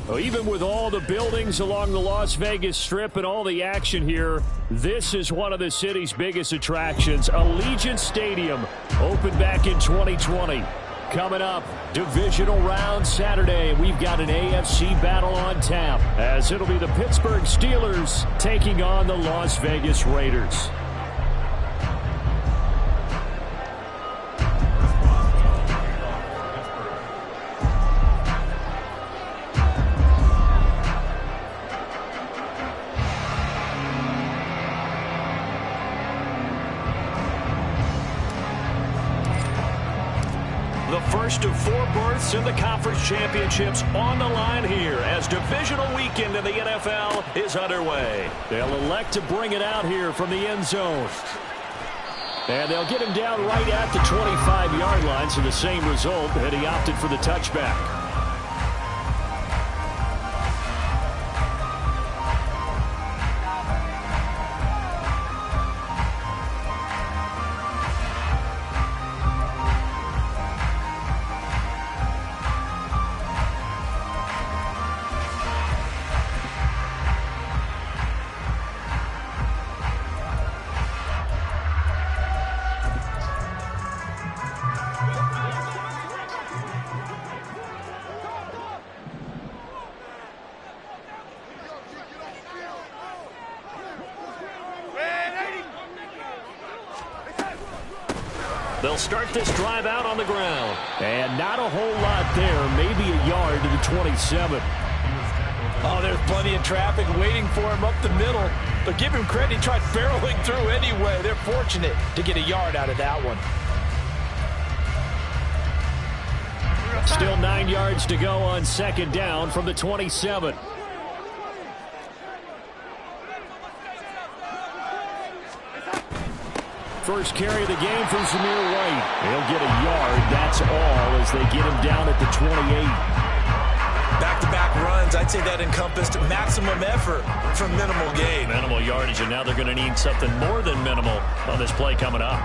Well, even with all the buildings along the Las Vegas Strip and all the action here, this is one of the city's biggest attractions. Allegiant Stadium opened back in 2020. Coming up, divisional round Saturday. We've got an AFC battle on tap, as it'll be the Pittsburgh Steelers taking on the Las Vegas Raiders. First of 4 berths in the conference championships on the line here as divisional weekend in the NFL is underway. They'll elect to bring it out here from the end zone. And they'll get him down right at the 25-yard line, so the same result, and he opted for the touchback. They'll start this drive out on the ground. And not a whole lot there. Maybe a yard to the 27. Oh, there's plenty of traffic waiting for him up the middle. But give him credit, he tried barreling through anyway. They're fortunate to get a yard out of that one. Still 9 yards to go on second down from the 27. First carry of the game from Zamir White. He'll get a yard, that's all, as they get him down at the 28. Back-to-back runs, I'd say that encompassed maximum effort for minimal gain. Minimal yardage, and now they're going to need something more than minimal on this play coming up.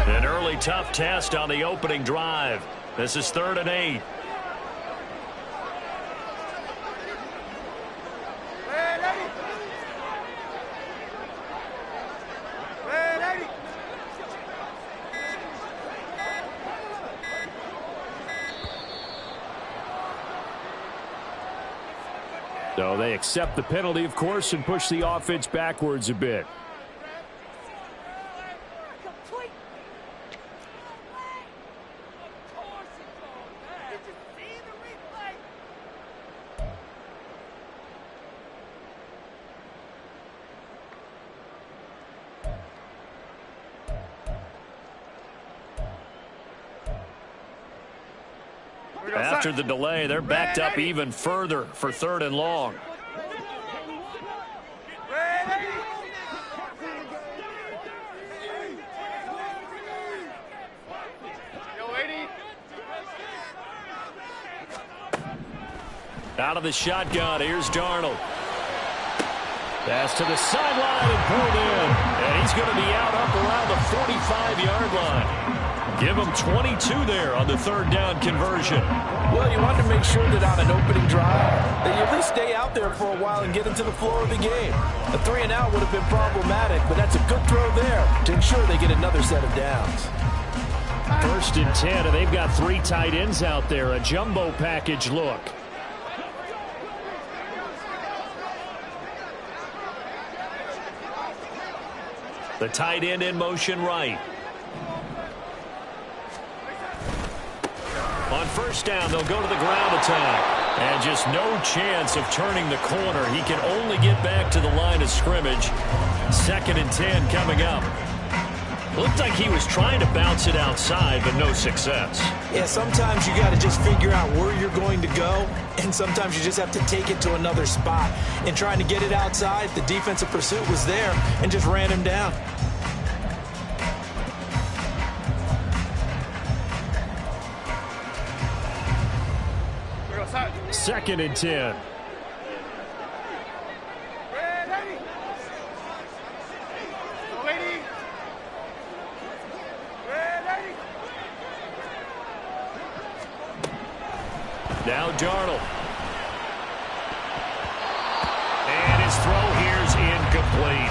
An early tough test on the opening drive. This is 3rd and 8. So they accept the penalty, of course, and push the offense backwards a bit. After the delay, they're backed up even further for 3rd and long. Out of the shotgun, here's Darnold. Pass to the sideline and pulled in. And he's going to be out up around the 45-yard line. Give him 22 there on the 3rd down conversion. Well, you want to make sure that on an opening drive that you at least stay out there for a while and get into the flow of the game. A 3-and-out would have been problematic, but that's a good throw there to ensure they get another set of downs. 1st and 10, and they've got 3 tight ends out there. A jumbo package look. The tight end in motion right. On 1st down, they'll go to the ground attack. And just no chance of turning the corner. He can only get back to the line of scrimmage. 2nd and 10 coming up. Looked like he was trying to bounce it outside, but no success. Yeah, sometimes you got to just figure out where you're going to go, and sometimes you just have to take it to another spot. In trying to get it outside, the defensive pursuit was there and just ran him down. 2nd and 10. Now Darnold. And his throw here is incomplete.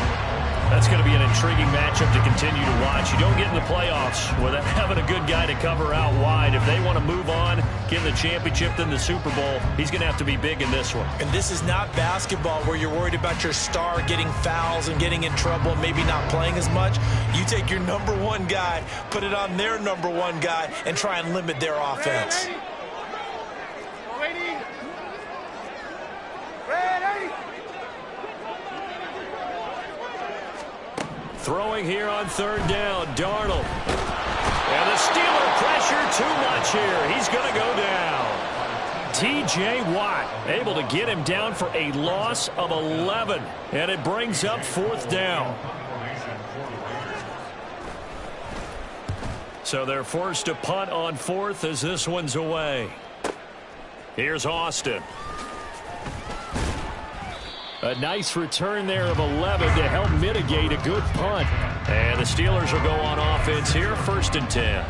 That's going to be an intriguing matchup to continue to watch. You don't get in the playoffs without having a good guy to cover out wide. If they want to move on, get in the championship, then the Super Bowl, he's going to have to be big in this one. And this is not basketball where you're worried about your star getting fouls and getting in trouble and maybe not playing as much. You take your number one guy, put it on their number one guy, and try and limit their offense. Throwing here on third down, Darnold. And the Steeler pressure too much here. He's going to go down. T.J. Watt able to get him down for a loss of 11. And it brings up fourth down. So they're forced to punt on fourth as this one's away. Here's Austin. A nice return there of 11 to help mitigate a good punt. And the Steelers will go on offense here, 1st and 10.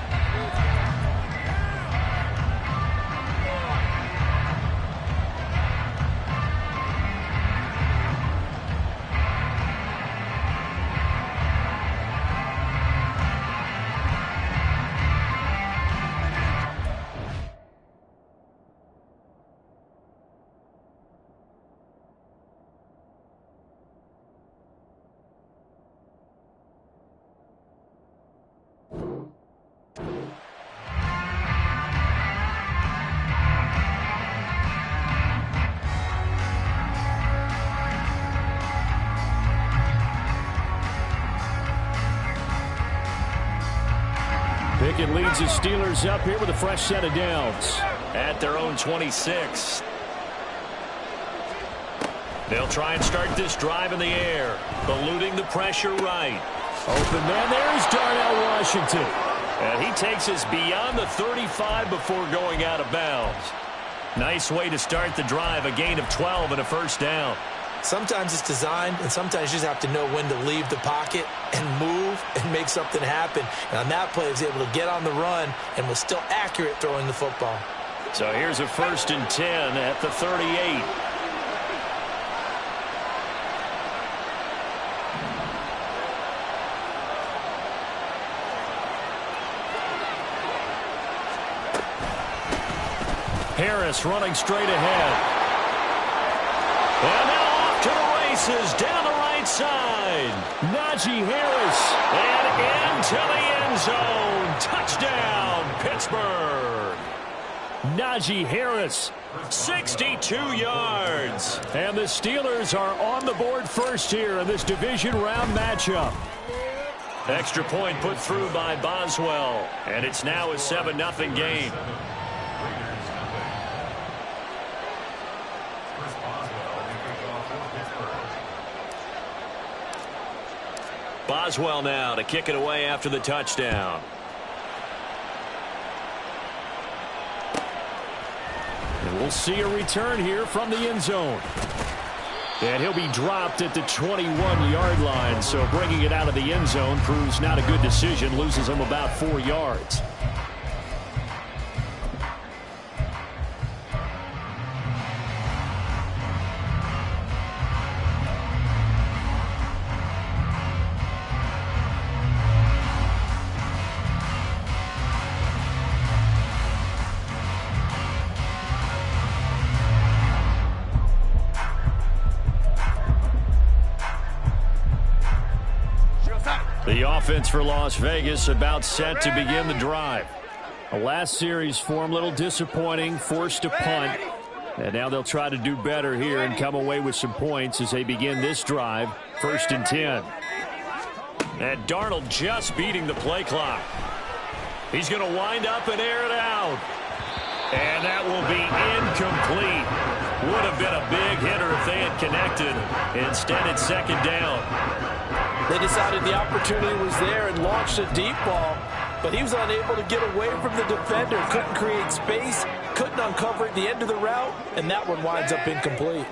Pickett leads the Steelers up here with a fresh set of downs. At their own 26. They'll try and start this drive in the air. Eluding the pressure right. Open man, there's Darnell Washington. And he takes us beyond the 35 before going out of bounds. Nice way to start the drive, a gain of 12 and a first down. Sometimes it's designed, and sometimes you just have to know when to leave the pocket and move and make something happen. And on that play, he was able to get on the run and was still accurate throwing the football. So here's a 1st and 10 at the 38. Harris running straight ahead. And now off to the races down the right side. Najee Harris. And into the end zone. Touchdown, Pittsburgh. Najee Harris. 62 yards. And the Steelers are on the board first here in this division round matchup. Extra point put through by Boswell. And it's now a 7-0 game. Boswell now to kick it away after the touchdown. And we'll see a return here from the end zone. And he'll be dropped at the 21-yard line. So bringing it out of the end zone proves not a good decision. Loses him about 4 yards. The offense for Las Vegas about set to begin the drive. The last series for them, a little disappointing, forced to punt. And now they'll try to do better here and come away with some points as they begin this drive, 1st and 10. And Darnold just beating the play clock. He's going to wind up and air it out. And that will be incomplete. Would have been a big hitter if they had connected. Instead, it's 2nd down. They decided the opportunity was there and launched a deep ball, but he was unable to get away from the defender, couldn't create space, couldn't uncover at the end of the route, and that one winds up incomplete.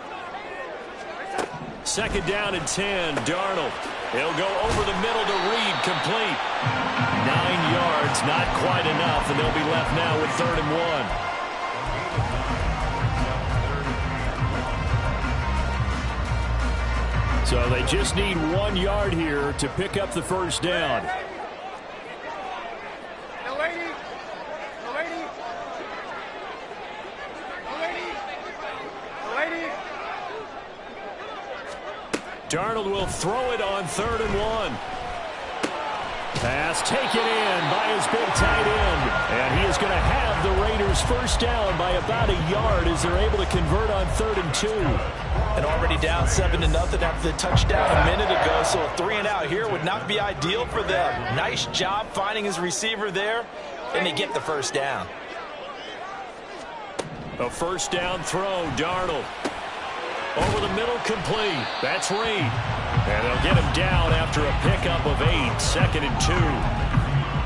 2nd down and 10, Darnold. He'll go over the middle to Reed, complete. 9 yards, not quite enough, and they'll be left now with 3rd and 1. So they just need 1 yard here to pick up the first down. Darnold will throw it on 3rd and 1. Pass taken in by his big tight end. And he is going to have the Raiders first down by about a yard as they're able to convert on 3rd and 2. And already down 7-0 after the touchdown a minute ago. So a 3-and-out here would not be ideal for them. Nice job finding his receiver there. And they get the first down. A first down throw, Darnold. Over the middle, complete. That's Reed. And they'll get him down after a pickup of 8, 2nd and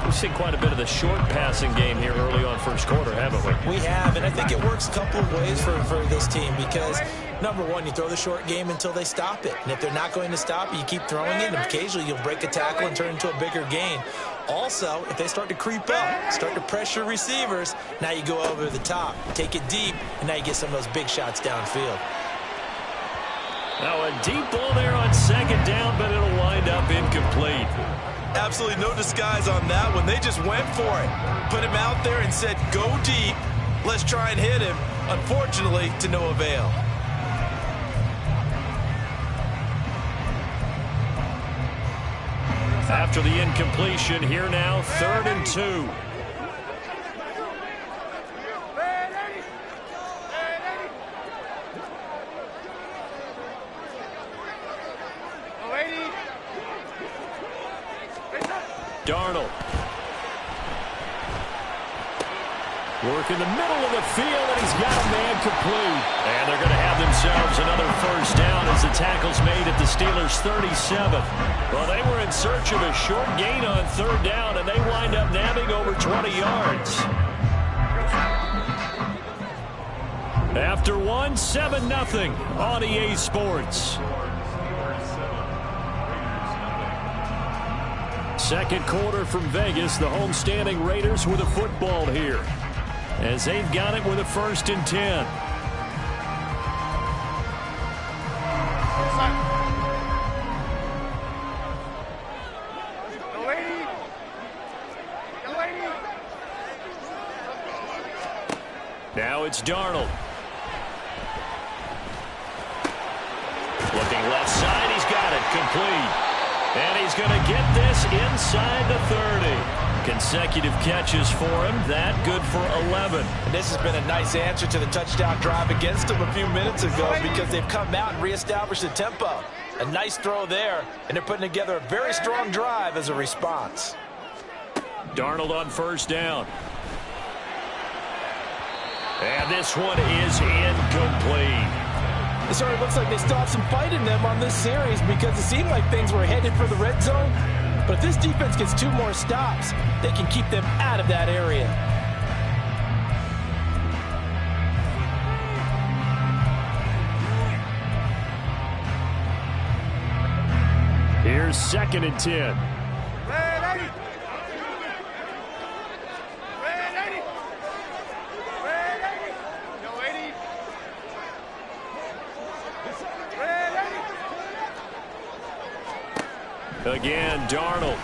2. We've seen quite a bit of the short passing game here early on first quarter, haven't we? We have, and I think it works a couple of ways for this team because, number one, you throw the short game until they stop it. And if they're not going to stop it, you keep throwing it, and occasionally you'll break a tackle and turn into a bigger gain. Also, if they start to creep up, start to pressure receivers, now you go over the top, take it deep, and now you get some of those big shots downfield. Now a deep ball there on 2nd down, but it'll wind up incomplete. Absolutely no disguise on that one. They just went for it. Put him out there and said, go deep. Let's try and hit him. Unfortunately, to no avail. After the incompletion, here now, 3rd and 2. Darnold. Work in the middle of the field, and he's got a man complete. And they're going to have themselves another first down as the tackle's made at the Steelers' 37. Well, they were in search of a short gain on 3rd down, and they wind up nabbing over 20 yards. After 7-0 on EA Sports. Second quarter from Vegas, the homestanding Raiders with a football here, as they've got it with a 1st and 10. Now it's Darnold. Looking left side, he's got it complete. And he's going to get this inside the 30. Consecutive catches for him. That good for 11. And this has been a nice answer to the touchdown drive against them a few minutes ago because they've come out and reestablished the tempo. A nice throw there, and they're putting together a very strong drive as a response. Darnold on 1st down. And this one is incomplete. It sort of looks like they still have some fight in them on this series because it seemed like things were headed for the red zone. But if this defense gets 2 more stops, they can keep them out of that area. Here's 2nd and 10. Again, Darnold.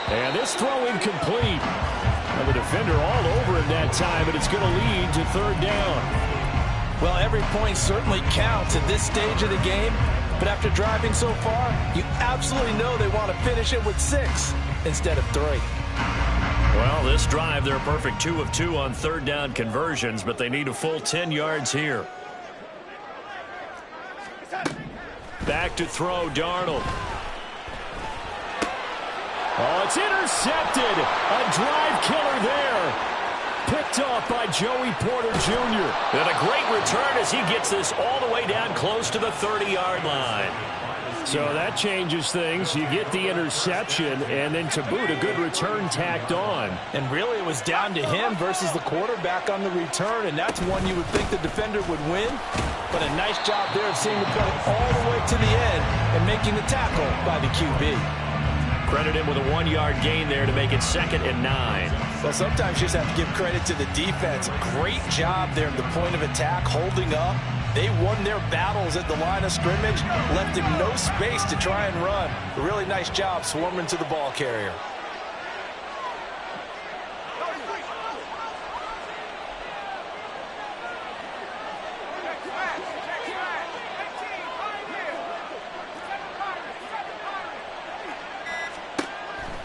And this throw incomplete. And the defender all over him that time, but it's going to lead to 3rd down. Well, every point certainly counts at this stage of the game. But after driving so far, you absolutely know they want to finish it with 6 instead of 3. Well, this drive, they're a perfect 2 of 2 on 3rd down conversions, but they need a full 10 yards here. Back to throw, Darnold. Oh, it's intercepted. A drive killer there. Picked off by Joey Porter Jr. And a great return as he gets this all the way down close to the 30-yard line. So that changes things. You get the interception, and then to boot, a good return tacked on. And really, it was down to him versus the quarterback on the return, and that's one you would think the defender would win. But a nice job there of seeing the play all the way to the end and making the tackle by the QB. Credit him with a 1-yard gain there to make it 2nd and 9. Well, sometimes you just have to give credit to the defense. Great job there at the point of attack, holding up, They won their battles at the line of scrimmage, left him no space to try and run. A really nice job swarming to the ball carrier.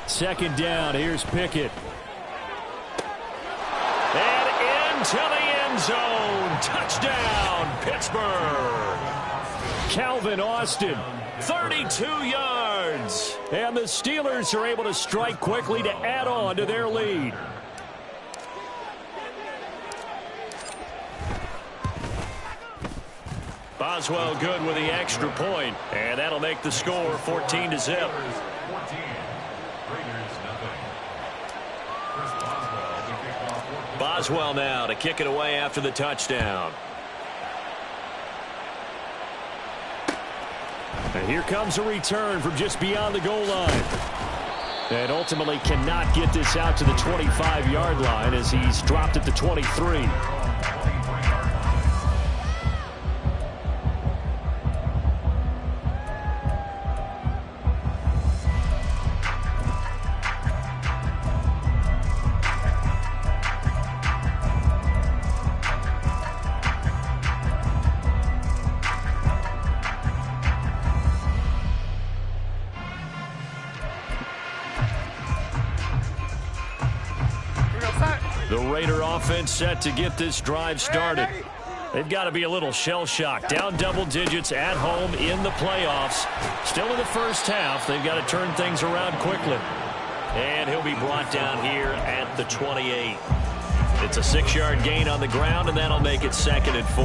Second down, here's Pickett. And into the end zone. Touchdown, Pittsburgh. Calvin Austin, 32 yards. And the Steelers are able to strike quickly to add on to their lead. Boswell good with the extra point, and that'll make the score 14-0. Boswell now to kick it away after the touchdown. And here comes a return from just beyond the goal line. And ultimately cannot get this out to the 25-yard line as he's dropped at the 23. Offense set to get this drive started. They've got to be a little shell-shocked. Down double digits at home in the playoffs. Still in the first half. They've got to turn things around quickly. And he'll be brought down here at the 28. It's a 6-yard gain on the ground, and that'll make it 2nd and 4.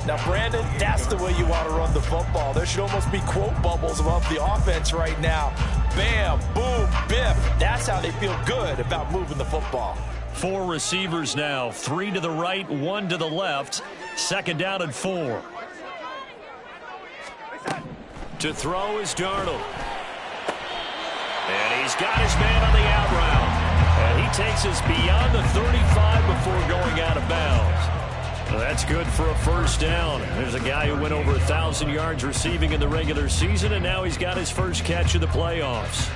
Now, Brandon, that's the way you want to run the football. There should almost be quote bubbles above the offense right now. Bam, boom, biff. That's how they feel good about moving the football. 4 receivers now, 3 to the right, 1 to the left. 2nd down and 4. To throw is Darnold. And he's got his man on the out route. And he takes us beyond the 35 before going out of bounds. Well, that's good for a first down. There's a guy who went over 1,000 yards receiving in the regular season, and now he's got his first catch of the playoffs.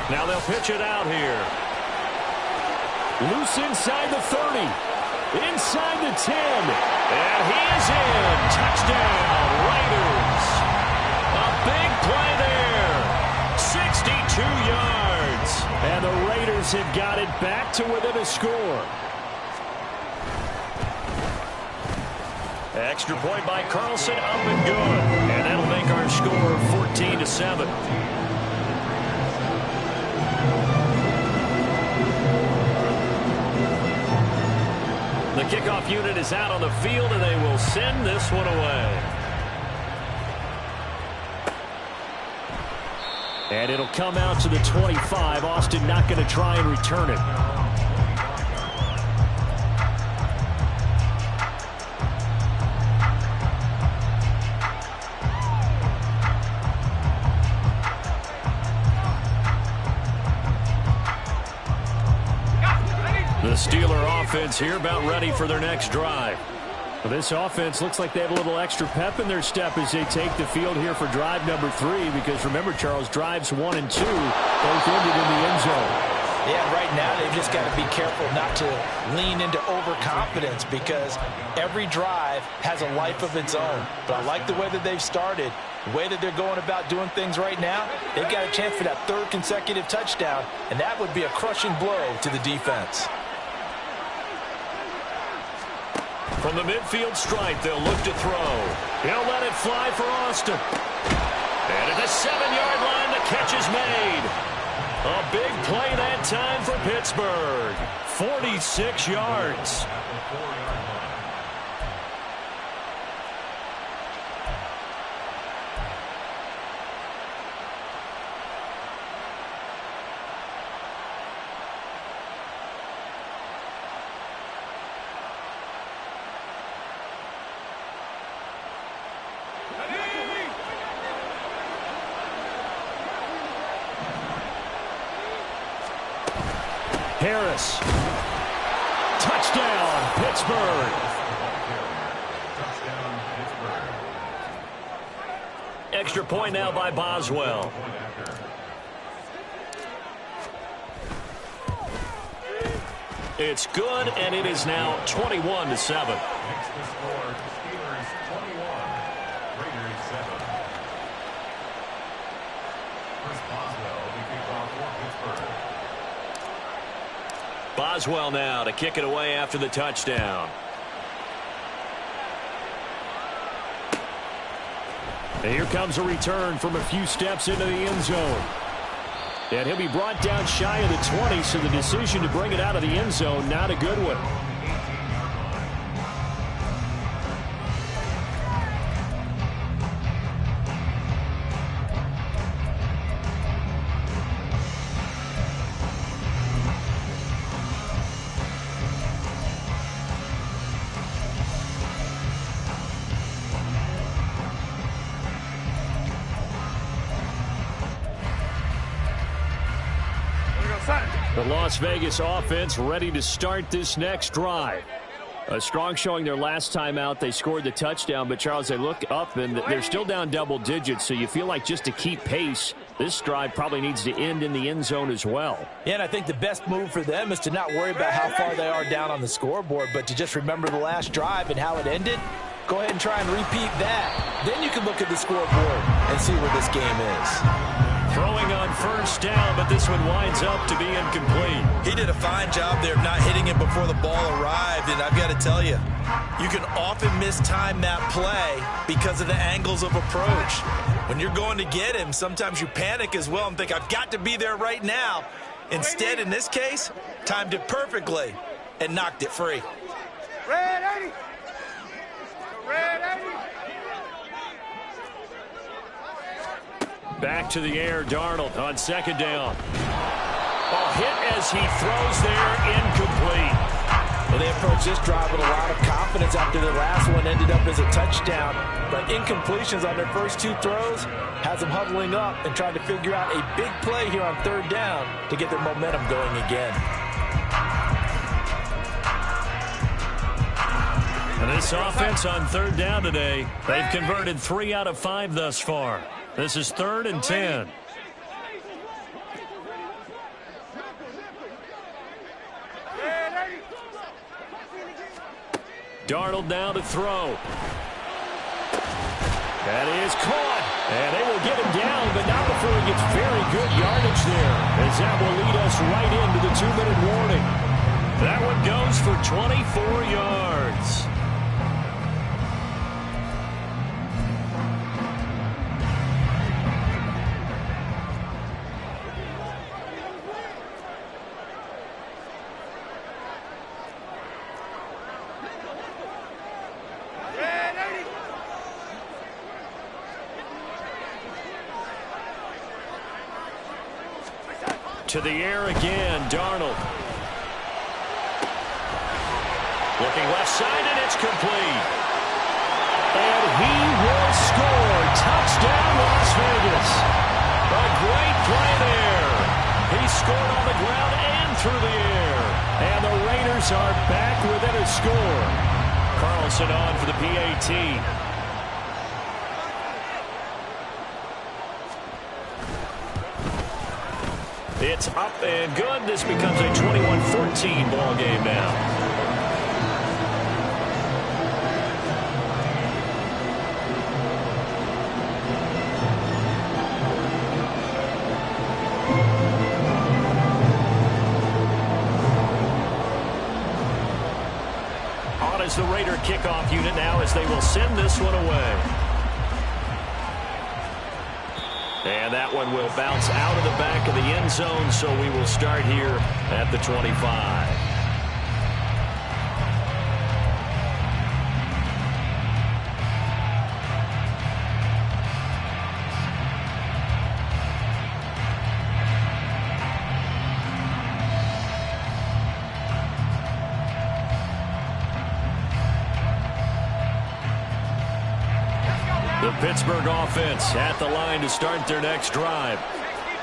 Now they'll pitch it out here. Loose inside the 30. Inside the 10. And he is in. Touchdown, Raiders. A big play there. 62 yards. And the Raiders have got it back to within a score. Extra point by Carlson, up and good. And that'll make our score 14-7. The kickoff unit is out on the field, and they will send this one away. And it'll come out to the 25. Austin not going to try and return it. The Steeler offense here about ready for their next drive. Well, this offense looks like they have a little extra pep in their step as they take the field here for drive number 3, because remember, Charles, drives 1 and 2 both ended in the end zone. Yeah, right now they've just got to be careful not to lean into overconfidence, because every drive has a life of its own. But I like the way that they've started, the way that they're going about doing things right now. They've got a chance for that 3rd consecutive touchdown, and that would be a crushing blow to the defense. From the midfield stripe, they'll look to throw. He'll let it fly for Austin. And at the 7-yard line, the catch is made. A big play that time for Pittsburgh. 46 yards. Harris. Touchdown, Pittsburgh. Extra point now by Boswell. It's good, and it is now 21-7. Boswell now to kick it away after the touchdown. And here comes a return from a few steps into the end zone. And he'll be brought down shy of the 20, so the decision to bring it out of the end zone, not a good one. The Las Vegas offense ready to start this next drive. A strong showing their last time out. They scored the touchdown, but, Charles, they look up, and they're still down double digits, so you feel like just to keep pace, this drive probably needs to end in the end zone as well. Yeah, and I think the best move for them is to not worry about how far they are down on the scoreboard, but to just remember the last drive and how it ended. Go ahead and try and repeat that. Then you can look at the scoreboard and see where this game is. Throwing on first down, but this one winds up to be incomplete. He did a fine job there of not hitting it before the ball arrived, and I've got to tell you, you can often mistime that play because of the angles of approach. When you're going to get him, sometimes you panic as well and think, I've got to be there right now. Instead, in this case, timed it perfectly and knocked it free. Red 80. Red 80. Back to the air, Darnold on second down. A hit as he throws there, incomplete. Well, they approached this drive with a lot of confidence after the last one ended up as a touchdown. But incompletions on their first two throws has them huddling up and trying to figure out a big play here on third down to get their momentum going again. And this offense on third down today, they've converted 3 out of 5 thus far. This is 3rd and 10. Darnold now to throw. That is caught. And they will get him down, but not before he gets very good yardage there, as that will lead us right into the 2-minute warning. That one goes for 24 yards. To the air again, Darnold. Looking left side, and it's complete. And he will score. Touchdown, Las Vegas. A great play there. He scored on the ground and through the air. And the Raiders are back within a score. Carlson on for the PAT. It's up and good. This becomes a 21-14 ball game now. On is the Raider kickoff unit now as they will send this one away. And that one will bounce out of the back of the end zone, so we will start here at the 25. The Pittsburgh offense at the line to start their next drive.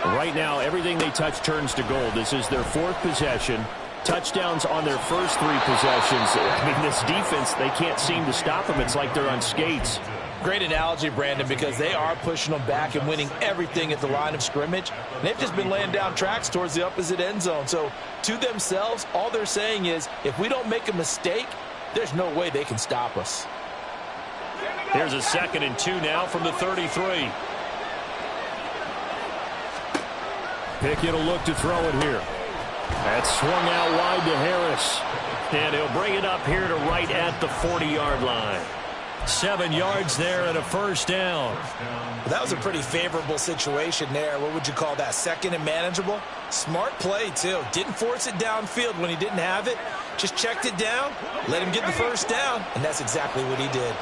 Right now, everything they touch turns to gold. This is their 4th possession. Touchdowns on their first 3 possessions. I mean, this defense, they can't seem to stop them. It's like they're on skates. Great analogy, Brandon, because they are pushing them back and winning everything at the line of scrimmage. And they've just been laying down tracks towards the opposite end zone. So to themselves, all they're saying is, if we don't make a mistake, there's no way they can stop us. Here's a 2nd and 2 now from the 33. Pickett will look to throw it here. That's swung out wide to Harris. And he'll bring it up here to right at the 40-yard line. 7 yards there and a first down. Well, that was a pretty favorable situation there. What would you call that? 2nd and manageable? Smart play, too. Didn't force it downfield when he didn't have it. Just checked it down, let him get the first down, and that's exactly what he did.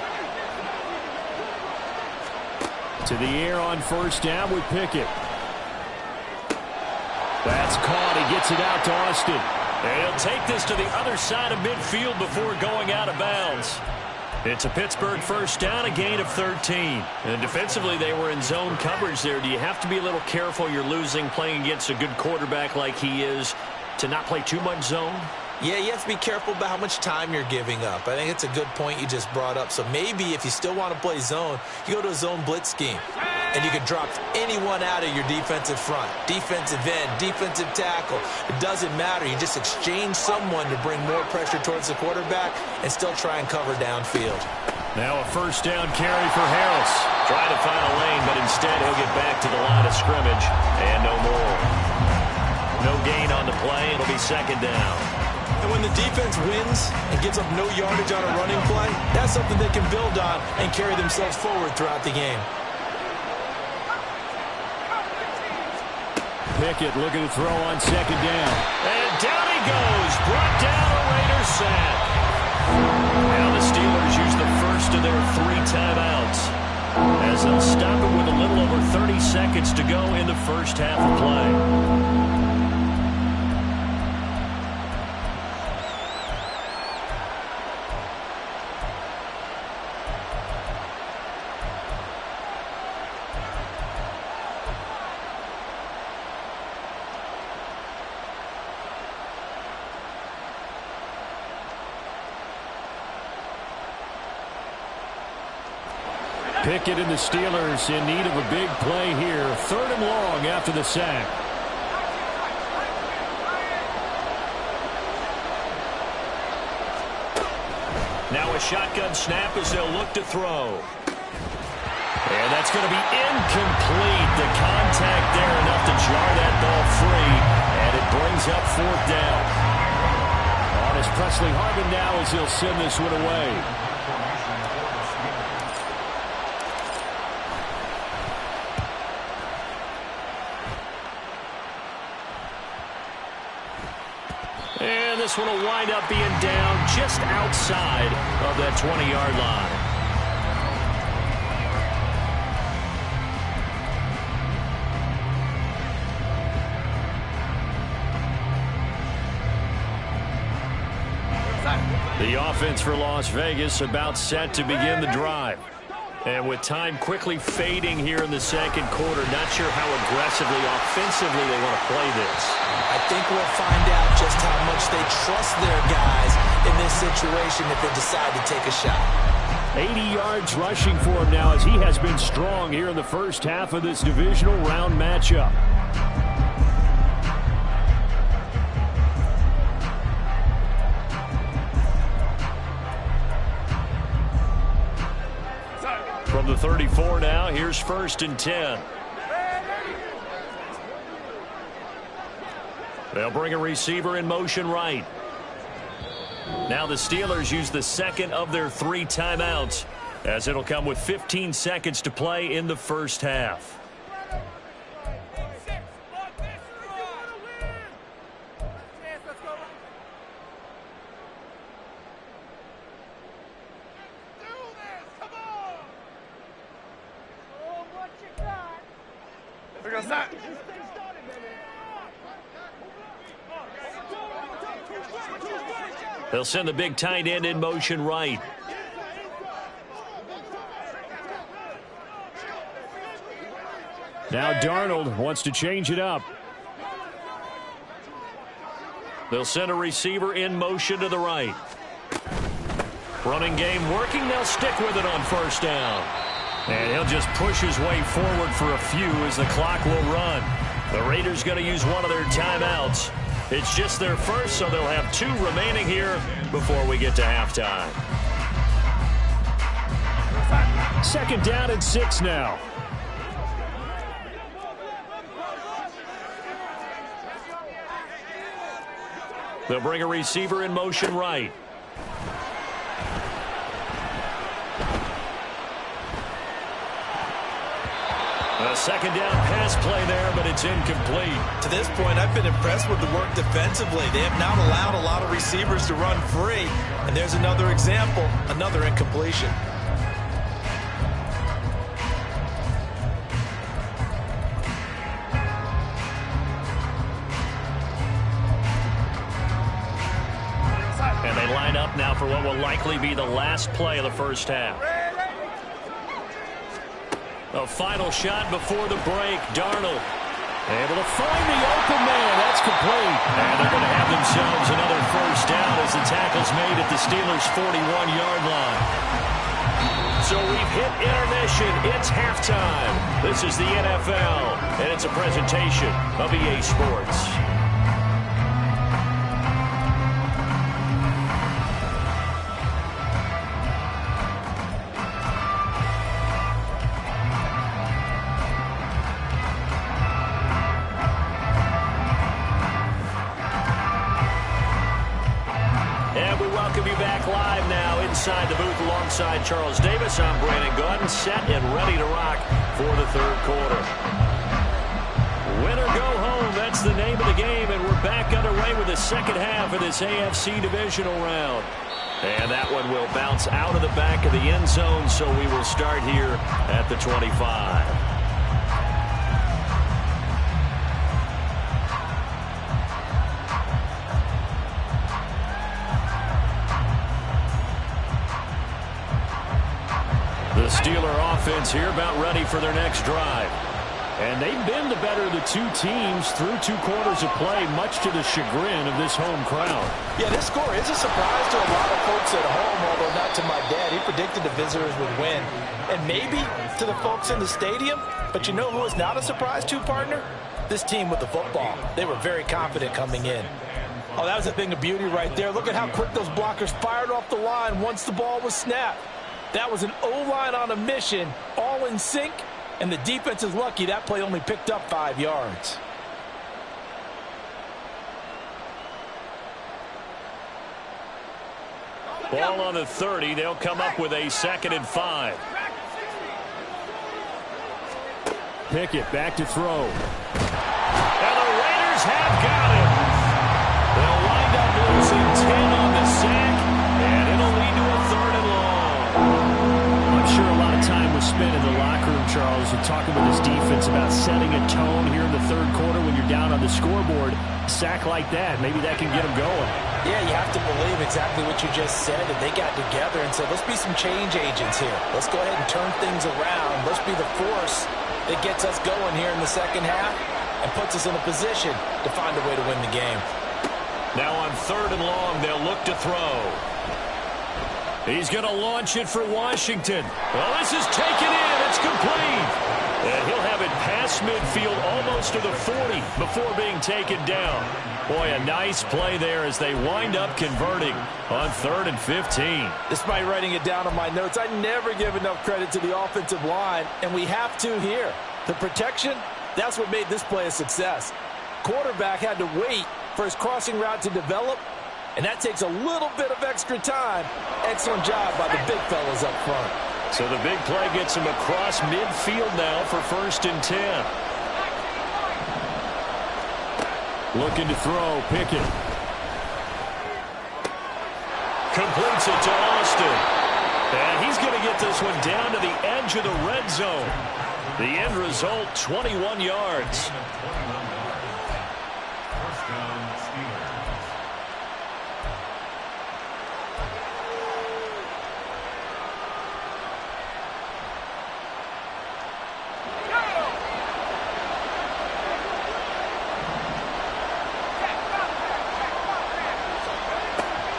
To the air on first down with Pickett. That's caught. He gets it out to Austin. And he'll take this to the other side of midfield before going out of bounds. It's a Pittsburgh first down, a gain of 13. And defensively, they were in zone coverage there. Do you have to be a little careful? You're losing, playing against a good quarterback like he is, to not play too much zone? Yeah, you have to be careful about how much time you're giving up. I think it's a good point you just brought up. So maybe if you still want to play zone, you go to a zone blitz scheme. And you can drop anyone out of your defensive front. Defensive end, defensive tackle. It doesn't matter. You just exchange someone to bring more pressure towards the quarterback and still try and cover downfield. Now a first down carry for Harris. Trying to find a lane, but instead he'll get back to the line of scrimmage. And no more. No gain on the play. It'll be 2nd down. And when the defense wins and gives up no yardage on a running play, that's something they can build on and carry themselves forward throughout the game. Pickett looking to throw on 2nd down. And down he goes. Brought down a Raider sack. Now the Steelers use the first of their 3 timeouts, as they'll stop it with a little over 30 seconds to go in the first half of play. Pickett and the Steelers in need of a big play here. 3rd and long after the sack. Now a shotgun snap as they'll look to throw. And that's going to be incomplete. The contact there enough to jar that ball free. And it brings up 4th down. On is Presley Harvin now as he'll send this one away. And this one will wind up being down just outside of that 20-yard line. The offense for Las Vegas about set to begin the drive. And with time quickly fading here in the 2nd quarter, not sure how aggressively, offensively they want to play this. I think we'll find out just how much they trust their guys in this situation if they decide to take a shot. 80 yards rushing for him now as he has been strong here in the first half of this divisional round matchup. From the 34 now, here's 1st and 10. They'll bring a receiver in motion right. Now the Steelers use the 2nd of their 3 timeouts, as it'll come with 15 seconds to play in the first half. They'll send the big tight end in motion right. Now Darnold wants to change it up. They'll send a receiver in motion to the right. Running game working. They'll stick with it on first down. And he'll just push his way forward for a few as the clock will run. The Raiders going to use one of their timeouts. It's just their first, so they'll have 2 remaining here before we get to halftime. 2nd down and 6 now. They'll bring a receiver in motion right. A 2nd down pass play there, but it's incomplete. To this point, I've been impressed with the work defensively. They have not allowed a lot of receivers to run free. And there's another example, another incompletion. And they line up now for what will likely be the last play of the first half. A final shot before the break. Darnold able to find the open man. That's complete. And they're going to have themselves another first down as the tackle's made at the Steelers' 41-yard line. So we've hit intermission. It's halftime. This is the NFL, and it's a presentation of EA Sports. Inside the booth alongside Charles Davis, I'm Brandon Gaudin, set and ready to rock for the 3rd quarter. Win or go home, that's the name of the game, and we're back underway with the 2nd half of this AFC divisional round. And that one will bounce out of the back of the end zone, so we will start here at the 25. The Steeler offense here about ready for their next drive. And they've been the better of the 2 teams through 2 quarters of play, much to the chagrin of this home crowd. Yeah, this score is a surprise to a lot of folks at home, although not to my dad. He predicted the visitors would win. And maybe to the folks in the stadium. But you know who is not a surprise to, partner? This team with the football. They were very confident coming in. Oh, that was a thing of beauty right there. Look at how quick those blockers fired off the line once the ball was snapped. That was an O-line on a mission, all in sync, and the defense is lucky that play only picked up 5 yards. Ball on the 30. They'll come up with a 2nd and 5. Pickett back to throw. And the Raiders have got him. They'll wind up losing 10 on the sack, and it'll lead to a 3rd and long. I'm sure a lot of time was spent in the locker room, Charles, and talking with his defense about setting a tone here in the 3rd quarter when you're down on the scoreboard. A sack like that, maybe that can get them going. Yeah, you have to believe exactly what you just said, and they got together and said, let's be some change agents here. Let's go ahead and turn things around. Let's be the force that gets us going here in the 2nd half and puts us in a position to find a way to win the game. Now on 3rd and long, they'll look to throw. He's going to launch it for Washington. Well, this is taken in. It's complete. And he'll have it past midfield almost to the 40 before being taken down. Boy, a nice play there as they wind up converting on 3rd and 15. Despite writing it down on my notes, I never give enough credit to the offensive line, and we have to here. The protection, that's what made this play a success. Quarterback had to wait for his crossing route to develop, and that takes a little bit of extra time. Excellent job by the big fellas up front. So the big play gets him across midfield now for 1st and 10. Looking to throw, Pickett. Completes it to Austin. And he's going to get this one down to the edge of the red zone. The end result, 21 yards.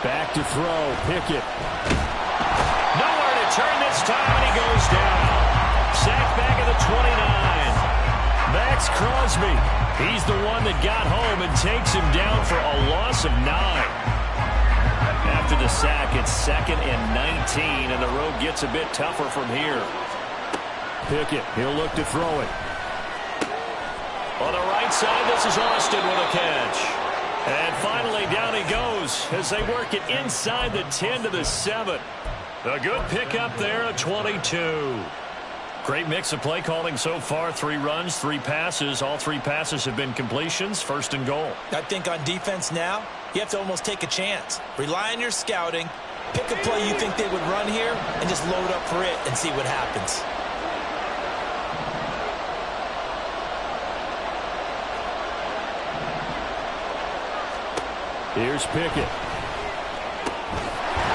Back to throw. Pickett. Nowhere to turn this time, and he goes down. Sacked back at the 29. Max Crosby. He's the one that got home and takes him down for a loss of 9. After the sack, it's 2nd and 19, and the road gets a bit tougher from here. Pickett, he'll look to throw it. On the right side, this is Austin with a catch. And finally, down he goes as they work it inside the 10 to the 7. A good pickup there, a 22. Great mix of play calling so far. 3 runs, 3 passes. All 3 passes have been completions. 1st and goal. I think on defense now, you have to almost take a chance. Rely on your scouting. Pick a play you think they would run here and just load up for it and see what happens. Here's Pickett.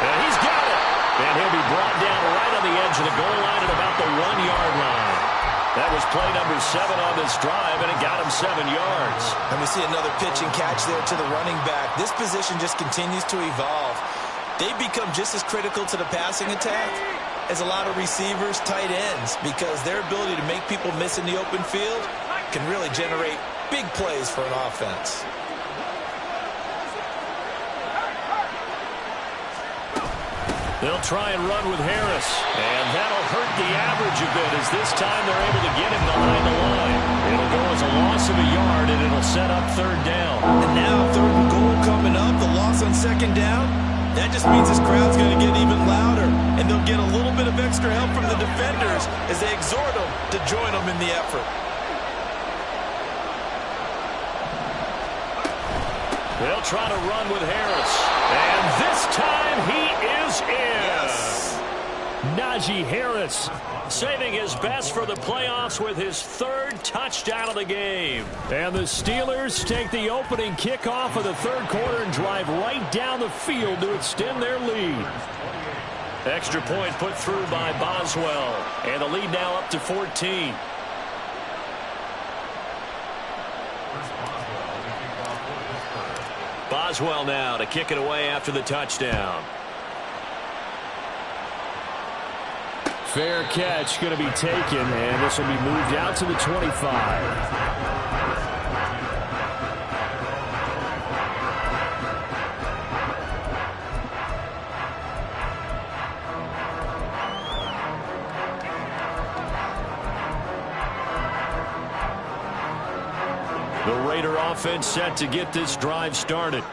And he's got it. And he'll be brought down right on the edge of the goal line at about the 1-yard line. That was play number 7 on this drive, and it got him 7 yards. And we see another pitch and catch there to the running back. This position just continues to evolve. They've become just as critical to the passing attack as a lot of receivers, tight ends, because their ability to make people miss in the open field can really generate big plays for an offense. They'll try and run with Harris, and that'll hurt the average a bit as this time they're able to get him behind the line. It'll go as a loss of a yard, and it'll set up 3rd down. And now 3rd and goal coming up, the loss on 2nd down. That just means this crowd's going to get even louder, and they'll get a little bit of extra help from the defenders as they exhort them to join them in the effort. They'll try to run with Harris. And this time he is in. Yes. Najee Harris saving his best for the playoffs with his 3rd touchdown of the game. And the Steelers take the opening kickoff of the 3rd quarter and drive right down the field to extend their lead. Extra point put through by Boswell. And the lead now up to 14. Boswell now to kick it away after the touchdown. Fair catch going to be taken, and this will be moved out to the 25. The Raider offense set to get this drive started.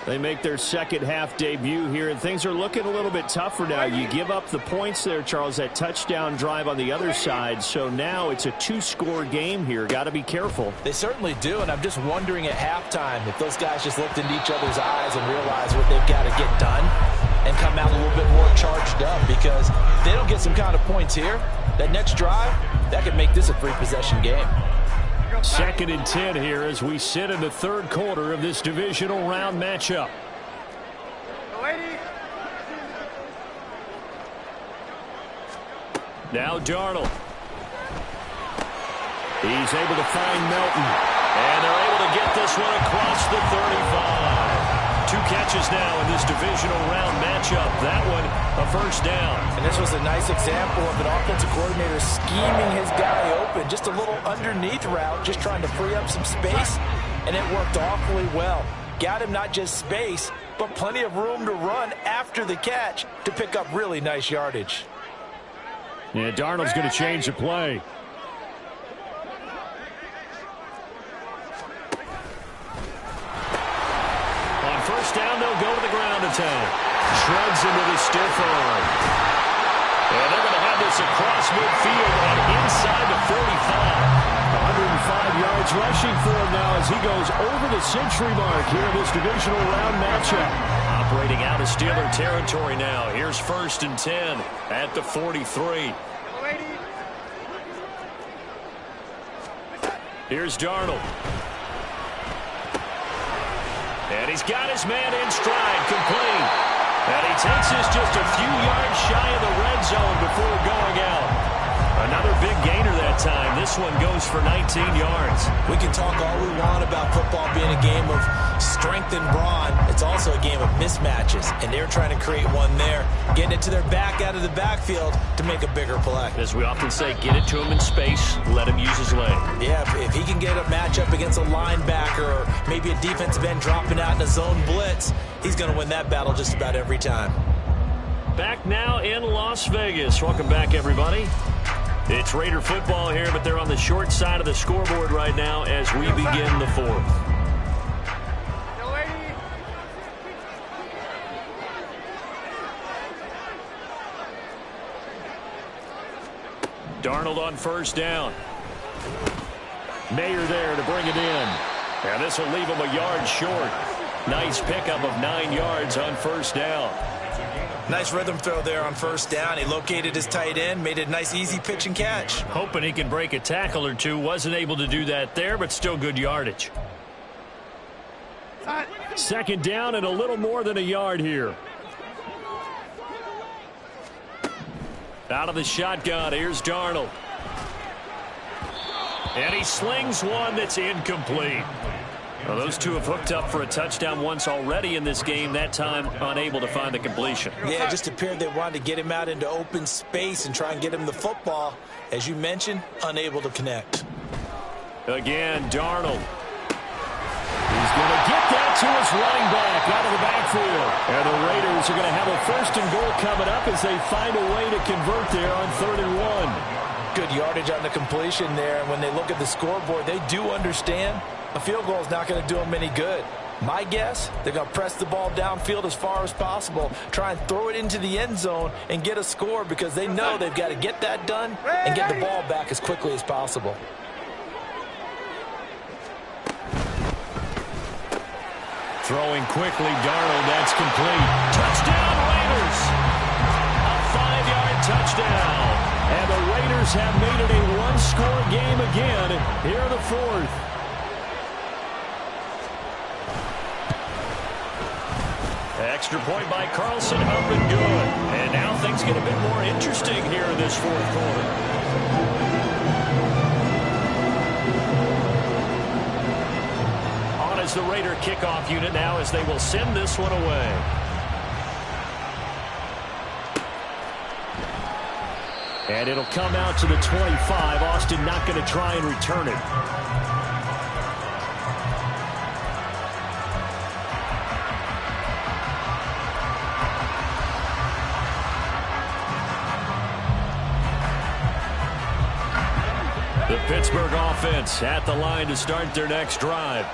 They make their 2nd half debut here, and things are looking a little bit tougher now. You give up the points there, Charles, that touchdown drive on the other side. So now it's a 2-score game here. Got to be careful. They certainly do, and I'm just wondering at halftime if those guys just looked into each other's eyes and realized what they've got to get done and come out a little bit more charged up, because if they don't get some kind of points here, that next drive, that could make this a 3-possession game. 2nd and 10 here as we sit in the 3rd quarter of this divisional round matchup. Now Darnold. He's able to find Melton. And they're able to get this one across the 35. 2 catches now in this divisional round matchup. That one, a 1st down. And this was a nice example of an offensive coordinator scheming his guy open. Just a little underneath route, just trying to free up some space, and it worked awfully well. Got him not just space, but plenty of room to run after the catch to pick up really nice yardage. Yeah, Darnold's going to change the play. First down, they'll go to the ground attack. Shreds into the stiff arm. And they're going to have this across midfield and inside the 45. 105 yards rushing for him now as he goes over the century mark here in this divisional round matchup. Operating out of Steeler territory now. Here's 1st and 10 at the 43. Here's Darnold. And he's got his man in stride, complete. And he takes this just a few yards shy of the red zone before going out. A Another big gainer that time. This one goes for 19 yards. We can talk all we want about football being a game of strength and brawn. It's also a game of mismatches, and they're trying to create one there, getting it to their back out of the backfield to make a bigger play. As we often say, get it to him in space, let him use his leg. Yeah, if he can get a matchup against a linebacker or maybe a defensive end dropping out in a zone blitz, he's going to win that battle just about every time. Back now in Las Vegas. Welcome back, everybody. It's Raider football here, but they're on the short side of the scoreboard right now as we begin the fourth. Darnold on first down. Mayer there to bring it in. And this will leave him a yard short. Nice pickup of 9 yards on first down. Nice rhythm throw there on first down. He located his tight end, made it a nice easy pitch and catch. Hoping he can break a tackle or two. Wasn't able to do that there, but still good yardage. Second down and a little more than a yard here. Out of the shotgun, here's Darnold. And he slings one that's incomplete. Well, those two have hooked up for a touchdown once already in this game, that time unable to find the completion. Yeah, it just appeared they wanted to get him out into open space and try and get him the football. As you mentioned, unable to connect. Again, Darnold. He's going to get that to his running back out of the backfield. And the Raiders are going to have a first and goal coming up as they find a way to convert there on 3rd and 1. Good yardage on the completion there. And when they look at the scoreboard, they do understand a field goal is not going to do them any good. My guess, they're going to press the ball downfield as far as possible, try and throw it into the end zone and get a score because they know they've got to get that done and get the ball back as quickly as possible. Throwing quickly, Darnold, that's complete. Touchdown, Raiders! A 5-yard touchdown. And the Raiders have made it a one-score game again here in the fourth. Extra point by Carlson, up and good. And now things get a bit more interesting here in this fourth quarter. On as the Raider kickoff unit now as they will send this one away. And it'll come out to the 25. Austin not going to try and return it. The Pittsburgh offense at the line to start their next drive.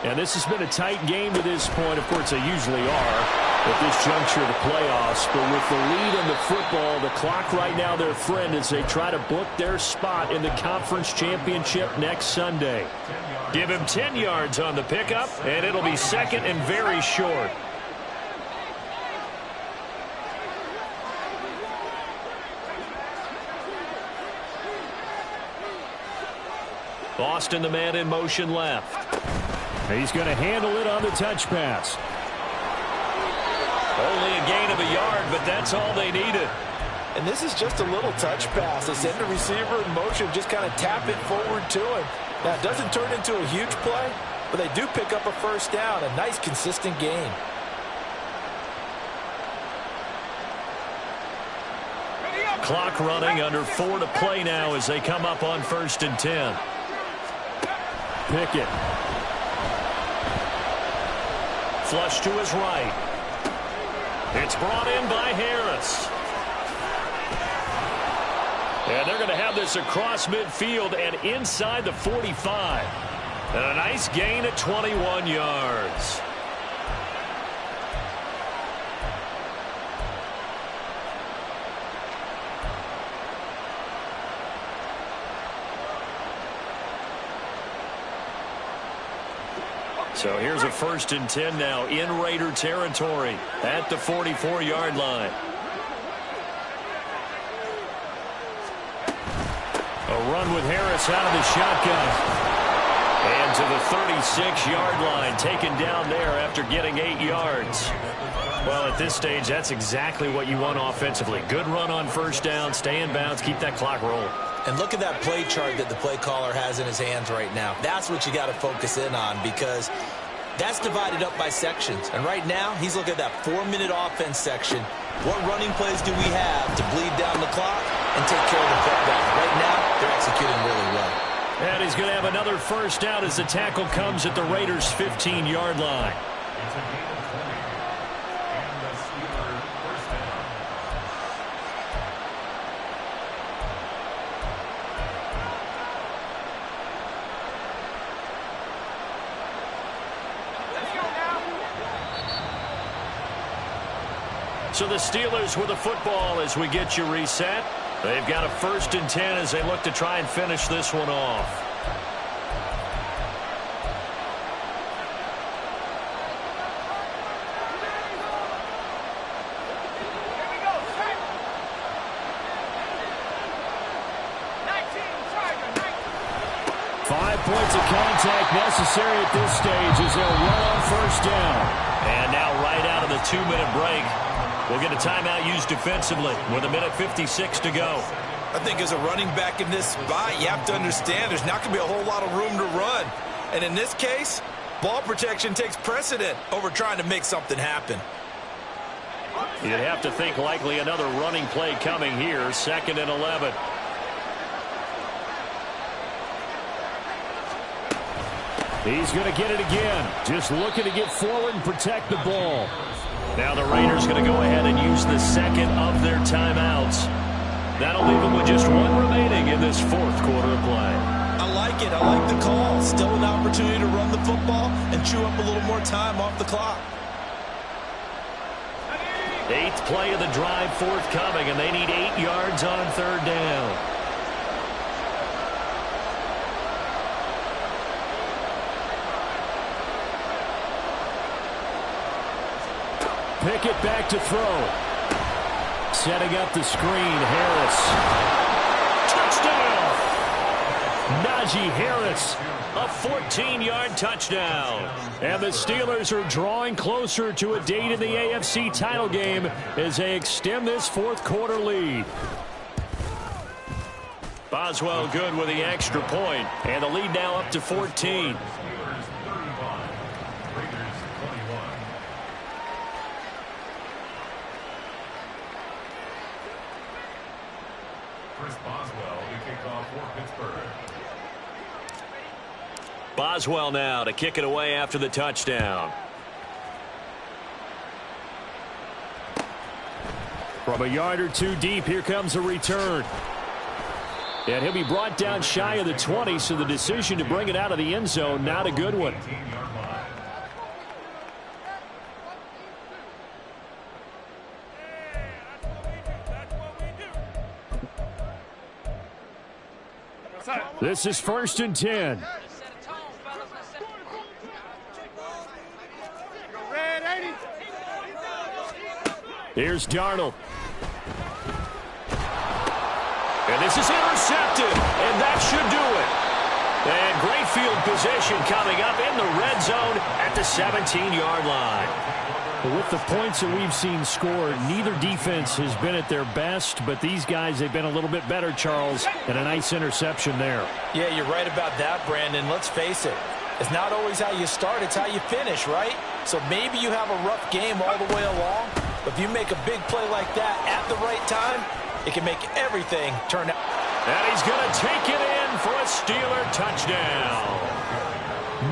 And this has been a tight game to this point. Of course, they usually are at this juncture of the playoffs. But with the lead in the football, the clock right now their friend as they try to book their spot in the conference championship next Sunday. Give him 10 yards on the pickup, and it'll be second and very short. Boston, the man in motion left. He's going to handle it on the touch pass. Only a gain of a yard, but that's all they needed. And this is just a little touch pass. They send the receiver in motion, just kind of tap it forward to him. Now, it doesn't turn into a huge play, but they do pick up a first down. A nice, consistent gain. Clock running, under 4 to play now as they come up on 1st and 10. Pickett. Flush to his right. It's brought in by Harris. And they're going to have this across midfield and inside the 45. And a nice gain at 21 yards. So here's a 1st and 10 now in Raider territory at the 44-yard line. A run with Harris out of the shotgun. And to the 36-yard line, taken down there after getting 8 yards. Well, at this stage, that's exactly what you want offensively. Good run on first down, stay in bounds, keep that clock rolling. And look at that play chart that the play caller has in his hands right now. That's what you got to focus in on, because that's divided up by sections. And right now, he's looking at that 4-minute offense section. What running plays do we have to bleed down the clock and take care of the football? Right now, they're executing really well. And he's going to have another first down as the tackle comes at the Raiders' 15-yard line. So the Steelers with the football as we get you reset. They've got a 1st and 10 as they look to try and finish this one off. Here we go. 5 points of contact necessary at this stage as they'll run on first down. And now right out of the 2-minute break, we'll get a timeout used defensively with 1:56 to go. I think as a running back in this spot, you have to understand there's not going to be a whole lot of room to run. And in this case, ball protection takes precedent over trying to make something happen. You'd have to think likely another running play coming here, 2nd and 11. He's going to get it again. Just looking to get forward and protect the ball. Now the Raiders going to go ahead and use the 2nd of their timeouts. That'll leave them with just 1 remaining in this 4th quarter of play. I like it. I like the call. Still an opportunity to run the football and chew up a little more time off the clock. 8th play of the drive forthcoming, and they need 8 yards on 3rd down. Pickett back to throw. Setting up the screen, Harris. Touchdown! Najee Harris, a 14-yard touchdown. And the Steelers are drawing closer to a date in the AFC title game as they extend this 4th quarter lead. Boswell good with the extra point, and the lead now up to 14. Boswell now to kick it away after the touchdown. From a yard or 2 deep, here comes a return. And he'll be brought down shy of the 20, so the decision to bring it out of the end zone, not a good one. This is 1st and 10. Here's Darnold. And this is intercepted, and that should do it. And great field position coming up in the red zone at the 17-yard line. With the points that we've seen scored, neither defense has been at their best, but these guys, they've been a little bit better, Charles, and a nice interception there. Yeah, you're right about that, Brandon. Let's face it. It's not always how you start, it's how you finish, right? So maybe you have a rough game all the way along, but if you make a big play like that at the right time, it can make everything turn out. And he's going to take it in for a Steeler touchdown.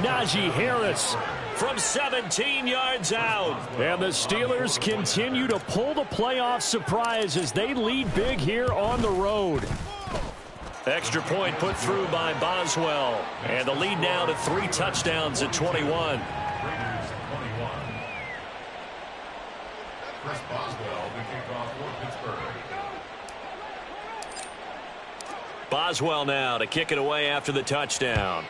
Najee Harris from 17 yards out. And the Steelers continue to pull the playoff surprise as they lead big here on the road. Extra point put through by Boswell. And the lead now to 3 touchdowns at 21. Chris Boswell, the kickoff for Pittsburgh. Boswell now to kick it away after the touchdown.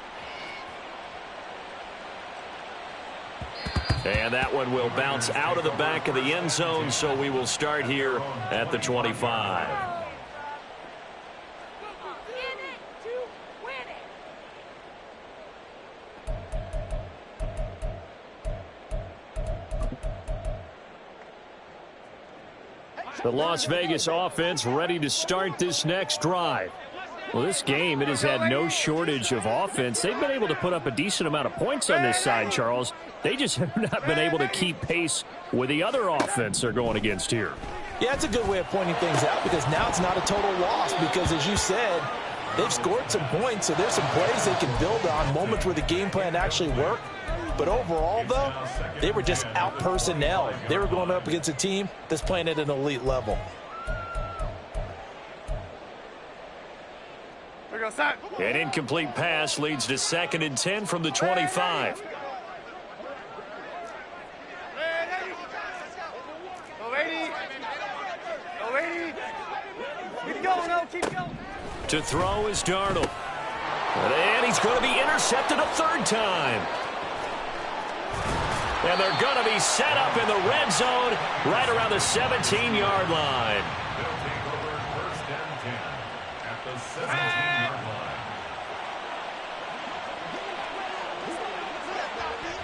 And that one will bounce out of the back of the end zone, so we will start here at the 25. The Las Vegas offense ready to start this next drive. Well, this game, it has had no shortage of offense. They've been able to put up a decent amount of points on this side, Charles. They just have not been able to keep pace with the other offense they're going against here. Yeah, it's a good way of pointing things out because now it's not a total loss because, as you said, they've scored some points, so there's some plays they can build on, moments where the game plan actually worked. But overall, though, they were just out-personnel. They were going up against a team that's playing at an elite level. An incomplete pass leads to 2nd and 10 from the 25. Keep going. To throw is Darnold. And he's going to be intercepted a 3rd time. And they're going to be set up in the red zone right around the 17-yard line.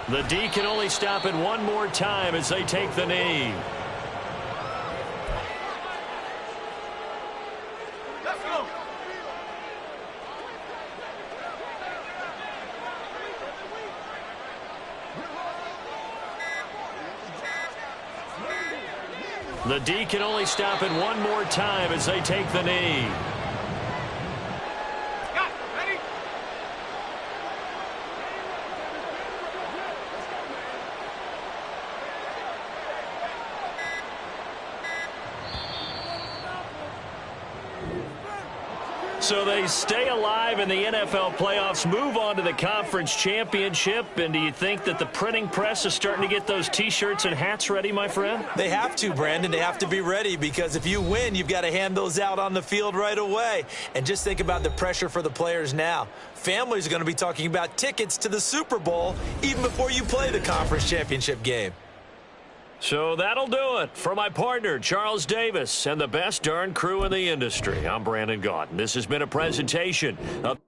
The D can only stop it one more time as they take the knee. Let's go. The D can only stop it one more time as they take the knee. Ready? So they stay alive in the NFL playoffs, move on to the conference championship. And do you think that the printing press is starting to get those T-shirts and hats ready, my friend? They have to, Brandon. They have to be ready because if you win, you've got to hand those out on the field right away. And just think about the pressure for the players now. Families are going to be talking about tickets to the Super Bowl even before you play the conference championship game. So that'll do it for my partner, Charles Davis, and the best darn crew in the industry. I'm Brandon Gaudin. This has been a presentation of